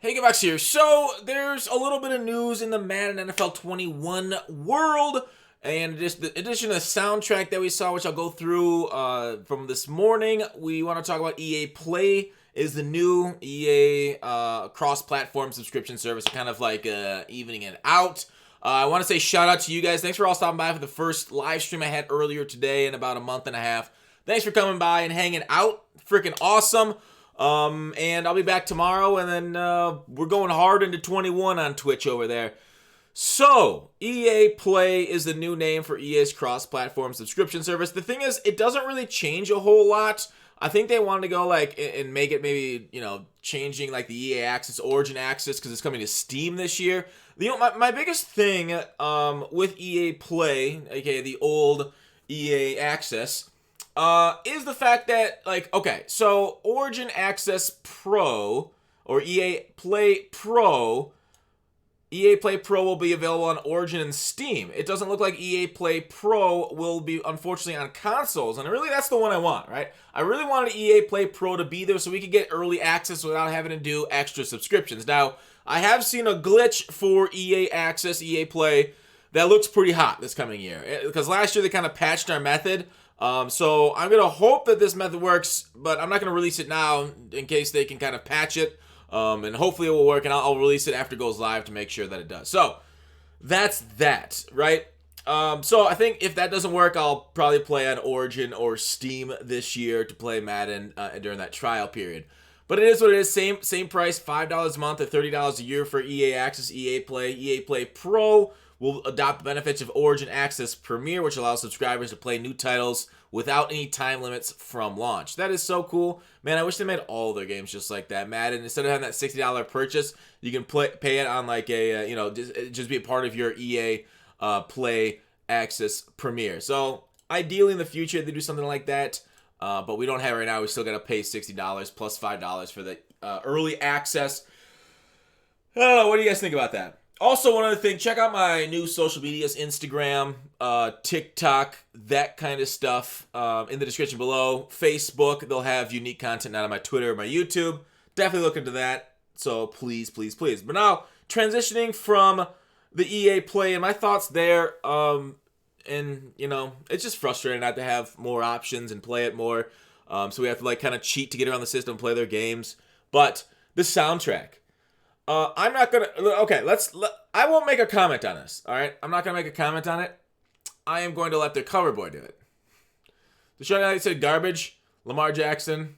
Hey, Gavax here. So, there's a little bit of news in the Madden NFL 21 world, and just the addition to the soundtrack that we saw, which I'll go through from this morning. We want to talk about EA Play is the new EA cross-platform subscription service, kind of like evening it out. I want to say shout out to you guys. Thanks for all stopping by for the first live stream I had earlier today in about a month and a half. Thanks for coming by and hanging out. Freaking awesome. And I'll be back tomorrow, and then we're going hard into 21 on Twitch over there. So, EA Play is the new name for EA's cross-platform subscription service. The thing is, it doesn't really change a whole lot. I think they wanted to go like and make it maybe, changing like the EA Access, Origin Access, because it's coming to Steam this year. My biggest thing with EA Play, aka the old EA Access, is the fact that, so Origin Access Pro, or EA Play Pro will be available on Origin and Steam. It doesn't look like EA Play Pro will be, unfortunately, on consoles, and really that's the one I want, right? I really wanted EA Play Pro to be there so we could get early access without having to do extra subscriptions. Now, I have seen a glitch for EA Access, EA Play, that looks pretty hot this coming year, because last year they kind of patched our method. So I'm going to hope that this method works, but I'm not going to release it now in case they can kind of patch it. And hopefully it will work, and I'll release it after it goes live to make sure that it does. So that's that, right? So I think if that doesn't work, I'll probably play on Origin or Steam this year to play Madden during that trial period. But it is what it is. Same price, $5 a month or $30 a year for EA Access, EA Play. EA Play Pro will adopt the benefits of Origin Access Premier, which allows subscribers to play new titles without any time limits from launch. That is so cool. Man, I wish they made all their games just like that. Madden, instead of having that $60 purchase, you can pay it on like a, just be a part of your EA Play Access Premier. So ideally in the future, they do something like that. But we don't have it right now. We still got to pay $60 plus $5 for the early access. I don't know. What do you guys think about that? Also, one other thing, check out my new social medias, Instagram, TikTok, that kind of stuff in the description below. Facebook, they'll have unique content out on my Twitter or my YouTube. Definitely look into that. So please, please, please. But now, transitioning from the EA Play and my thoughts there, it's just frustrating not to have more options and play it more. So we have to kind of cheat to get around the system and play their games. But the soundtrack. I'm not gonna. Okay, I won't make a comment on this. All right, I'm not gonna make a comment on it. I am going to let the cover boy do it. The show night said garbage. Lamar Jackson.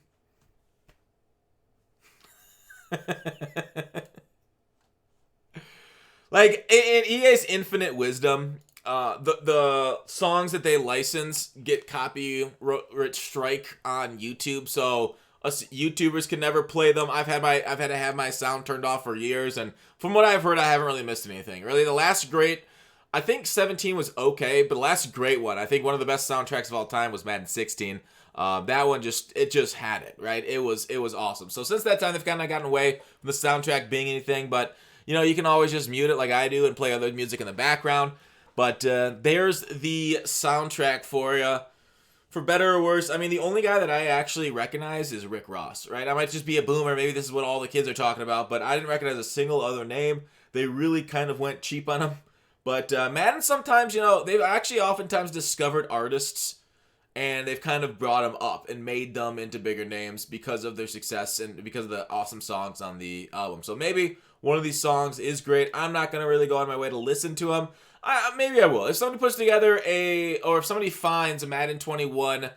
Like in EA's infinite wisdom, the songs that they license get copyright strike on YouTube, so us YouTubers can never play them. I've had to have my sound turned off for years, and from what I've heard, I haven't really missed anything. Really, the last great, I think 17 was okay, but the last great one, I think one of the best soundtracks of all time was Madden 16. That one just had it, right? It was awesome. So since that time, they've kind of gotten away from the soundtrack being anything, but you can always just mute it like I do and play other music in the background. But there's the soundtrack for you. For better or worse, I mean, the only guy that I actually recognize is Rick Ross, right? I might just be a boomer. Maybe this is what all the kids are talking about, but I didn't recognize a single other name. They really kind of went cheap on him. But Madden sometimes, they've actually oftentimes discovered artists, and they've kind of brought them up and made them into bigger names because of their success and because of the awesome songs on the album. So maybe one of these songs is great. I'm not going to really go on my way to listen to them. Maybe I will. If somebody puts together or if somebody finds a Madden 21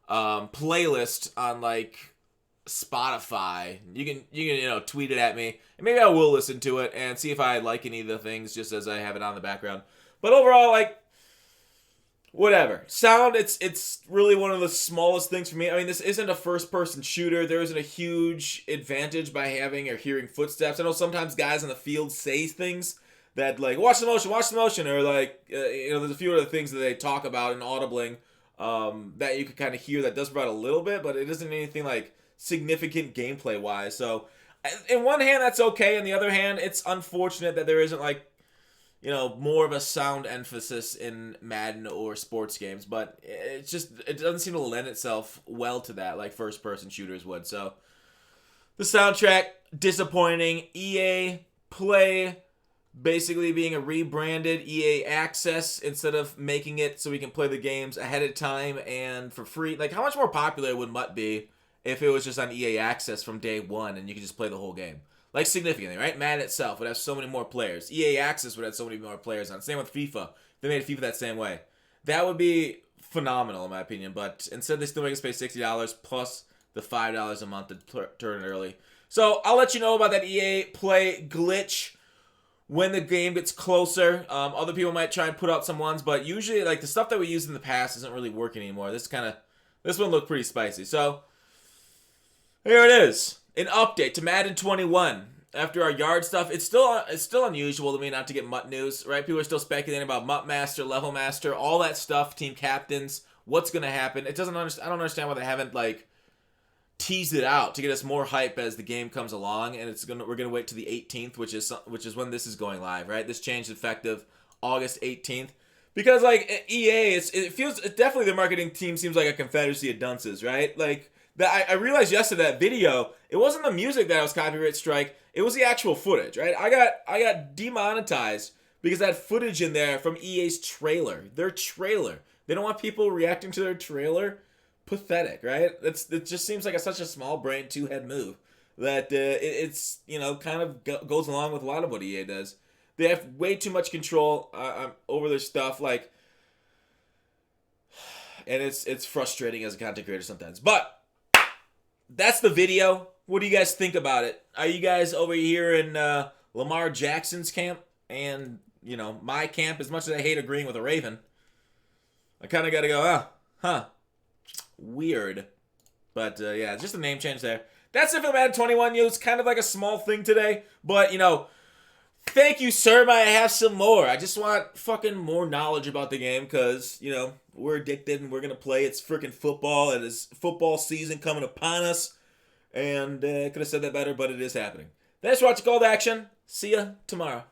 playlist on Spotify, you can tweet it at me, and maybe I will listen to it and see if I like any of the things just as I have it on the background. But overall, whatever. Sound, it's really one of the smallest things for me. I mean, this isn't a first-person shooter. There isn't a huge advantage by having or hearing footsteps. I know sometimes guys on the field say things that watch the motion, or there's a few other things that they talk about in audibling that you can kind of hear that does provide a little bit, but it isn't anything significant gameplay wise. So in one hand that's okay, in the other hand it's unfortunate that there isn't more of a sound emphasis in Madden or sports games, but it doesn't seem to lend itself well to that like first person shooters would. So The soundtrack, disappointing. EA Play basically being a rebranded EA Access instead of making it so we can play the games ahead of time and for free. Like, how much more popular would Mutt be if it was just on EA Access from day one and you could just play the whole game? Like, significantly, right? Madden itself would have so many more players. EA Access would have so many more players on. Same with FIFA. They made FIFA that same way. That would be phenomenal, in my opinion. But instead, they still make us pay $60 plus the $5 a month to turn it early. So, I'll let you know about that EA Play glitch when the game gets closer. Other people might try and put out some ones, but usually, like, the stuff that we used in the past isn't really working anymore. This one looked pretty spicy. So, here it is. An update to Madden 21. After our yard stuff, it's still unusual to me not to get Mutt news, right? People are still speculating about Mutt Master, Level Master, all that stuff, team captains, what's going to happen. I don't understand why they haven't, like, teased it out to get us more hype as the game comes along, and we're gonna wait to the 18th, which is when this is going live, right? This changed effective August 18th, because like EA, it feels definitely the marketing team seems like a confederacy of dunces, right? Like that I realized yesterday that video, it wasn't the music that was copyright strike, it was the actual footage, right? I got demonetized because that footage in there from EA's trailer, their trailer. They don't want people reacting to their trailer. Pathetic, right? It just seems like such a small brain two-head move that it's kind of goes along with a lot of what EA does. They have way too much control over their stuff, like, and it's frustrating as a content creator sometimes. But that's the video. What do you guys think about it? Are you guys over here in Lamar Jackson's camp and my camp? As much as I hate agreeing with a Raven, I kind of got to go, huh. Weird. But, yeah, just a name change there. That's it for the Madden 21 news. Kind of like a small thing today. But, thank you, sir. Might I have some more? I just want fucking more knowledge about the game because, we're addicted and we're going to play. It's freaking football. It is football season coming upon us. And I could have said that better, but it is happening. Thanks for watching Call to Action. See ya tomorrow.